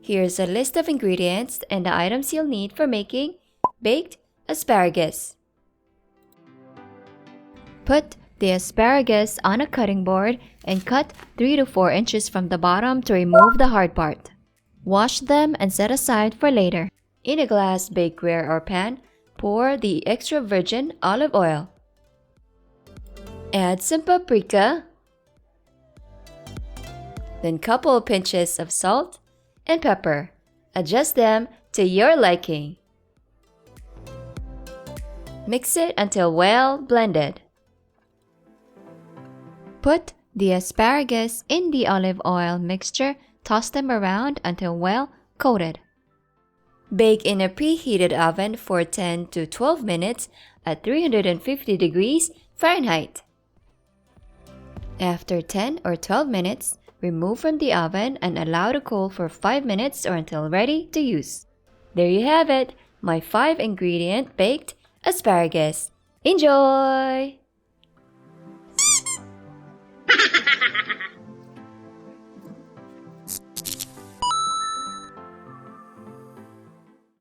Here's a list of ingredients and the items you'll need for making baked asparagus. Put the asparagus on a cutting board and cut 3 to 4 inches from the bottom to remove the hard part. Wash them and set aside for later. In a glass bakeware or pan, pour the extra virgin olive oil. Add some paprika, then couple pinches of salt and pepper. Adjust them to your liking. Mix it until well blended. Put the asparagus in the olive oil mixture. Toss them around until well coated. Bake in a preheated oven for 10 to 12 minutes at 350 degrees Fahrenheit. After 10 or 12 minutes, remove from the oven and allow to cool for 5 minutes or until ready to use. There you have it, my 5-ingredient baked asparagus. Enjoy!